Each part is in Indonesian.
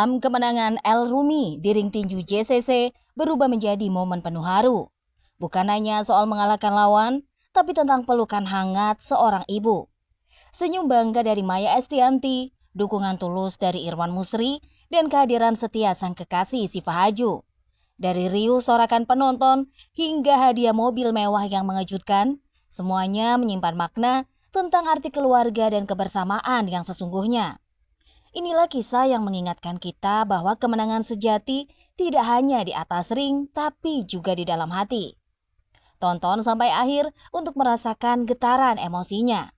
Malam kemenangan El Rumi di ring tinju JCC berubah menjadi momen penuh haru. Bukan hanya soal mengalahkan lawan, tapi tentang pelukan hangat seorang ibu. Senyum bangga dari Maya Estianty, dukungan tulus dari Irwan Musri, dan kehadiran setia sang kekasih Siva Haju. Dari riuh sorakan penonton hingga hadiah mobil mewah yang mengejutkan, semuanya menyimpan makna tentang arti keluarga dan kebersamaan yang sesungguhnya. Inilah kisah yang mengingatkan kita bahwa kemenangan sejati tidak hanya di atas ring, tapi juga di dalam hati. Tonton sampai akhir untuk merasakan getaran emosinya.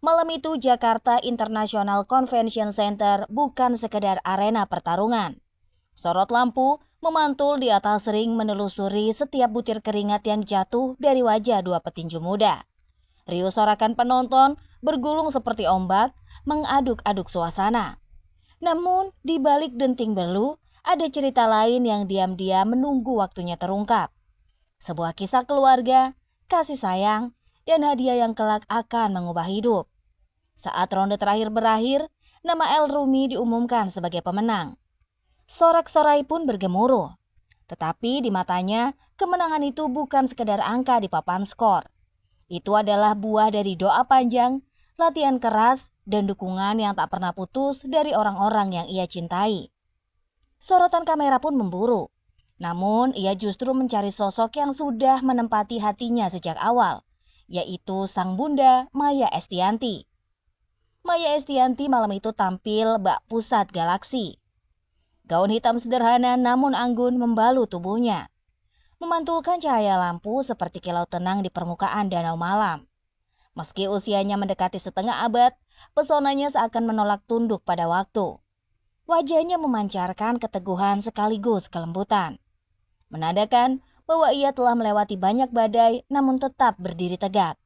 Malam itu Jakarta International Convention Center bukan sekedar arena pertarungan. Sorot lampu memantul di atas ring menelusuri setiap butir keringat yang jatuh dari wajah dua petinju muda. Riuh sorakan penonton bergulung seperti ombak, mengaduk-aduk suasana. Namun, di balik denting belu, ada cerita lain yang diam-diam menunggu waktunya terungkap. Sebuah kisah keluarga, kasih sayang, dan hadiah yang kelak akan mengubah hidup. Saat ronde terakhir berakhir, nama El Rumi diumumkan sebagai pemenang. Sorak-sorai pun bergemuruh. Tetapi di matanya, kemenangan itu bukan sekedar angka di papan skor. Itu adalah buah dari doa panjang, latihan keras, dan dukungan yang tak pernah putus dari orang-orang yang ia cintai. Sorotan kamera pun memburu. Namun, ia justru mencari sosok yang sudah menempati hatinya sejak awal, yaitu sang bunda Maya Estianty. Maya Estianty malam itu tampil bak pusat galaksi. Gaun hitam sederhana namun anggun membalut tubuhnya, memantulkan cahaya lampu seperti kilau tenang di permukaan danau malam. Meski usianya mendekati setengah abad, pesonanya seakan menolak tunduk pada waktu. Wajahnya memancarkan keteguhan sekaligus kelembutan, menandakan bahwa ia telah melewati banyak badai namun tetap berdiri tegak.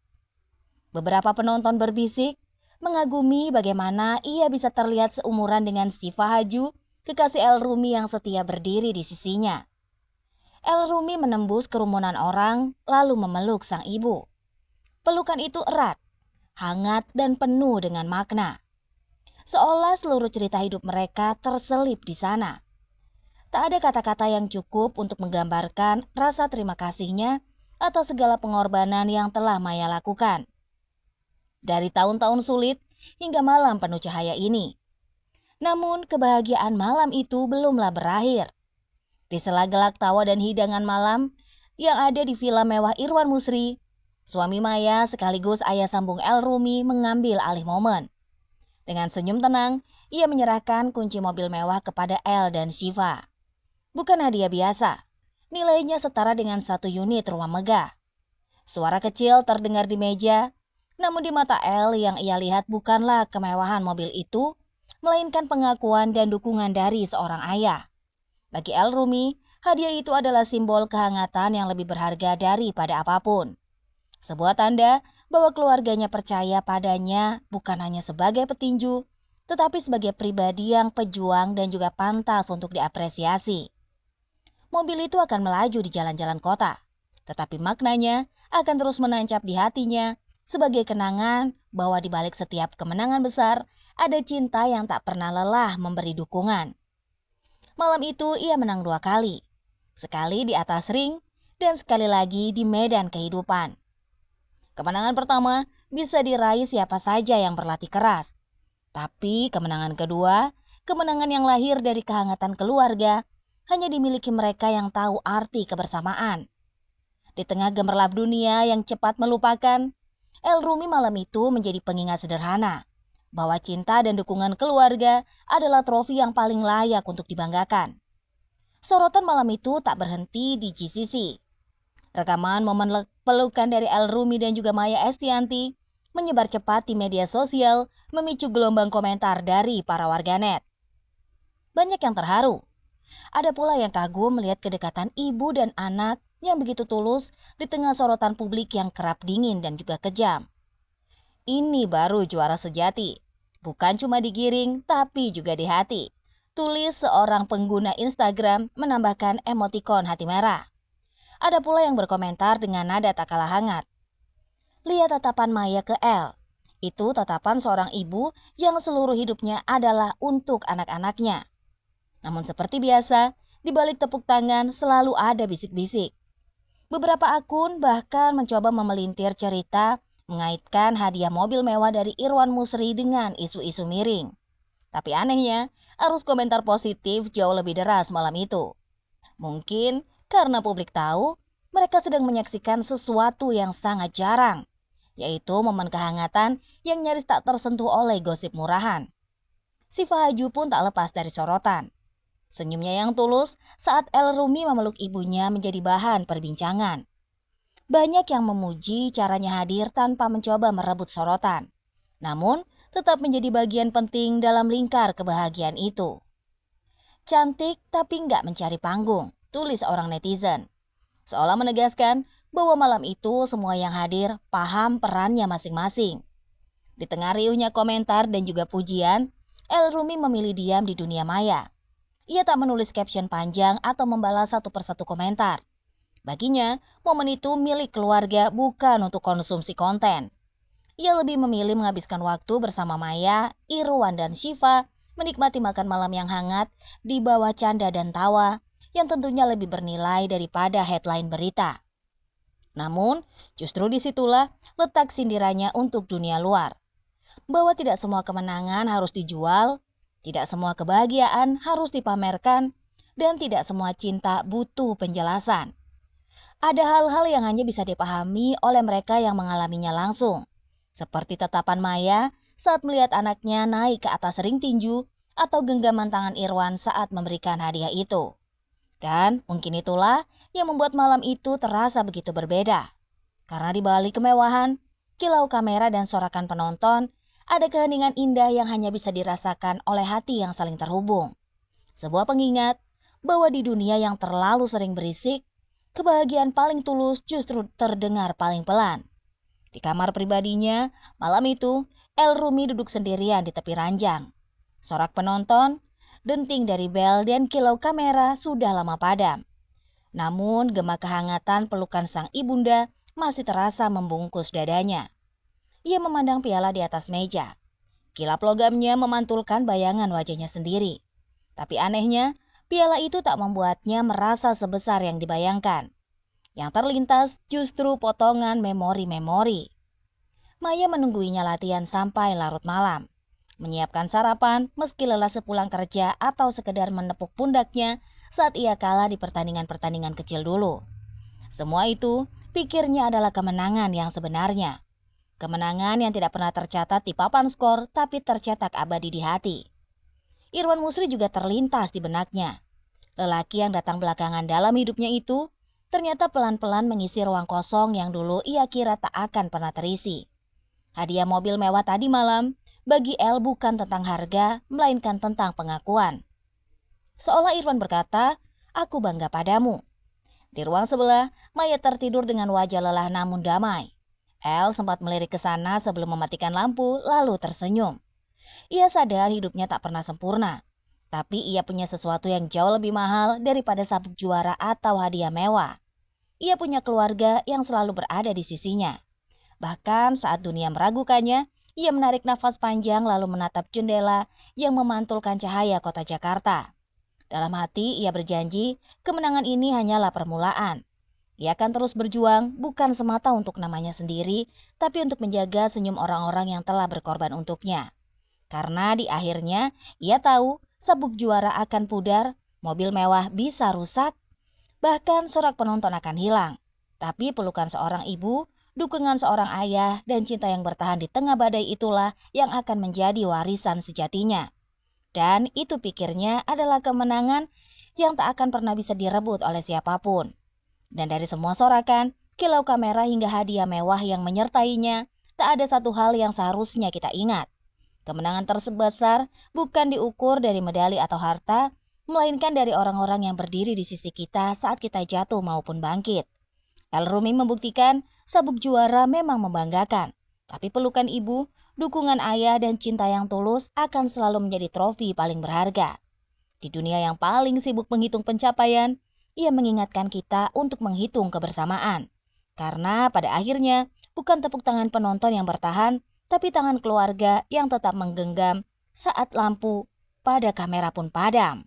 Beberapa penonton berbisik, mengagumi bagaimana ia bisa terlihat seumuran dengan Siva Haju, kekasih El Rumi yang setia berdiri di sisinya. El Rumi menembus kerumunan orang lalu memeluk sang ibu. Pelukan itu erat, hangat dan penuh dengan makna. Seolah seluruh cerita hidup mereka terselip di sana. Tak ada kata-kata yang cukup untuk menggambarkan rasa terima kasihnya atas segala pengorbanan yang telah Maya lakukan. Dari tahun-tahun sulit hingga malam penuh cahaya ini. Namun kebahagiaan malam itu belumlah berakhir. Di sela gelak tawa dan hidangan malam yang ada di villa mewah Irwan Musri, suami Maya sekaligus ayah sambung El Rumi mengambil alih momen. Dengan senyum tenang, ia menyerahkan kunci mobil mewah kepada El dan Siva. Bukan hadiah biasa, nilainya setara dengan 1 unit rumah megah. Suara kecil terdengar di meja, namun di mata El yang ia lihat bukanlah kemewahan mobil itu, melainkan pengakuan dan dukungan dari seorang ayah. Bagi El Rumi, hadiah itu adalah simbol kehangatan yang lebih berharga daripada apapun. Sebuah tanda bahwa keluarganya percaya padanya bukan hanya sebagai petinju, tetapi sebagai pribadi yang pejuang dan juga pantas untuk diapresiasi. Mobil itu akan melaju di jalan-jalan kota, tetapi maknanya akan terus menancap di hatinya sebagai kenangan bahwa di balik setiap kemenangan besar ada cinta yang tak pernah lelah memberi dukungan. Malam itu ia menang 2 kali, sekali di atas ring dan sekali lagi di medan kehidupan. Kemenangan pertama bisa diraih siapa saja yang berlatih keras. Tapi kemenangan kedua, kemenangan yang lahir dari kehangatan keluarga, hanya dimiliki mereka yang tahu arti kebersamaan. Di tengah gemerlap dunia yang cepat melupakan, El Rumi malam itu menjadi pengingat sederhana bahwa cinta dan dukungan keluarga adalah trofi yang paling layak untuk dibanggakan. Sorotan malam itu tak berhenti di GCC. Rekaman momen pelukan dari El Rumi dan juga Maya Estianty menyebar cepat di media sosial, memicu gelombang komentar dari para warganet. Banyak yang terharu. Ada pula yang kagum melihat kedekatan ibu dan anak yang begitu tulus di tengah sorotan publik yang kerap dingin dan juga kejam. Ini baru juara sejati. Bukan cuma digiring, tapi juga di hati. Tulis seorang pengguna Instagram menambahkan emotikon hati merah. Ada pula yang berkomentar dengan nada tak kalah hangat. Lihat tatapan Maya ke El. Itu tatapan seorang ibu yang seluruh hidupnya adalah untuk anak-anaknya. Namun seperti biasa, di balik tepuk tangan selalu ada bisik-bisik. Beberapa akun bahkan mencoba memelintir cerita mengaitkan hadiah mobil mewah dari Irwan Musri dengan isu-isu miring. Tapi anehnya, arus komentar positif jauh lebih deras malam itu. Mungkin karena publik tahu mereka sedang menyaksikan sesuatu yang sangat jarang, yaitu momen kehangatan yang nyaris tak tersentuh oleh gosip murahan. Syifa Haju pun tak lepas dari sorotan. Senyumnya yang tulus saat El Rumi memeluk ibunya menjadi bahan perbincangan. Banyak yang memuji caranya hadir tanpa mencoba merebut sorotan. Namun, tetap menjadi bagian penting dalam lingkar kebahagiaan itu. Cantik tapi nggak mencari panggung, tulis orang netizen. Seolah menegaskan bahwa malam itu semua yang hadir paham perannya masing-masing. Di tengah riuhnya komentar dan juga pujian, El Rumi memilih diam di dunia maya. Ia tak menulis caption panjang atau membalas satu persatu komentar. Baginya, momen itu milik keluarga bukan untuk konsumsi konten. Ia lebih memilih menghabiskan waktu bersama Maya, Irwan, dan Syifa, menikmati makan malam yang hangat di bawah canda dan tawa, yang tentunya lebih bernilai daripada headline berita. Namun, justru disitulah letak sindirannya untuk dunia luar. Bahwa tidak semua kemenangan harus dijual, tidak semua kebahagiaan harus dipamerkan, dan tidak semua cinta butuh penjelasan. Ada hal-hal yang hanya bisa dipahami oleh mereka yang mengalaminya langsung, seperti tatapan Maya saat melihat anaknya naik ke atas ring tinju atau genggaman tangan Irwan saat memberikan hadiah itu. Dan mungkin itulah yang membuat malam itu terasa begitu berbeda. Karena di balik kemewahan, kilau kamera dan sorakan penonton, ada keheningan indah yang hanya bisa dirasakan oleh hati yang saling terhubung. Sebuah pengingat bahwa di dunia yang terlalu sering berisik, kebahagiaan paling tulus justru terdengar paling pelan. Di kamar pribadinya, malam itu, El Rumi duduk sendirian di tepi ranjang. Sorak penonton, denting dari bel dan kilau kamera sudah lama padam. Namun gema kehangatan pelukan sang ibunda masih terasa membungkus dadanya. Ia memandang piala di atas meja. Kilap logamnya memantulkan bayangan wajahnya sendiri. Tapi anehnya, piala itu tak membuatnya merasa sebesar yang dibayangkan. Yang terlintas justru potongan memori-memori. Maya menungguinya latihan sampai larut malam. Menyiapkan sarapan meski lelah sepulang kerja atau sekedar menepuk pundaknya saat ia kalah di pertandingan-pertandingan kecil dulu. Semua itu pikirnya adalah kemenangan yang sebenarnya. Kemenangan yang tidak pernah tercatat di papan skor tapi tercetak abadi di hati. Irwan Musri juga terlintas di benaknya. Lelaki yang datang belakangan dalam hidupnya itu ternyata pelan-pelan mengisi ruang kosong yang dulu ia kira tak akan pernah terisi. Hadiah mobil mewah tadi malam bagi El bukan tentang harga, melainkan tentang pengakuan. Seolah Irwan berkata, "Aku bangga padamu." Di ruang sebelah, Maya tertidur dengan wajah lelah namun damai. El sempat melirik ke sana sebelum mematikan lampu, lalu tersenyum. Ia sadar hidupnya tak pernah sempurna, tapi ia punya sesuatu yang jauh lebih mahal daripada sabuk juara atau hadiah mewah. Ia punya keluarga yang selalu berada di sisinya. Bahkan saat dunia meragukannya, ia menarik nafas panjang lalu menatap jendela yang memantulkan cahaya kota Jakarta. Dalam hati ia berjanji kemenangan ini hanyalah permulaan. Ia akan terus berjuang bukan semata untuk namanya sendiri, tapi untuk menjaga senyum orang-orang yang telah berkorban untuknya. Karena di akhirnya ia tahu sabuk juara akan pudar, mobil mewah bisa rusak, bahkan sorak penonton akan hilang. Tapi pelukan seorang ibu, dukungan seorang ayah, dan cinta yang bertahan di tengah badai itulah yang akan menjadi warisan sejatinya. Dan itu pikirnya adalah kemenangan yang tak akan pernah bisa direbut oleh siapapun. Dan dari semua sorakan, kilau kamera hingga hadiah mewah yang menyertainya, tak ada satu hal yang seharusnya kita ingat. Kemenangan terbesar bukan diukur dari medali atau harta, melainkan dari orang-orang yang berdiri di sisi kita saat kita jatuh maupun bangkit. El Rumi membuktikan sabuk juara memang membanggakan, tapi pelukan ibu, dukungan ayah, dan cinta yang tulus akan selalu menjadi trofi paling berharga. Di dunia yang paling sibuk menghitung pencapaian, ia mengingatkan kita untuk menghitung kebersamaan. Karena pada akhirnya bukan tepuk tangan penonton yang bertahan, tapi tangan keluarga yang tetap menggenggam saat lampu pada kamera pun padam.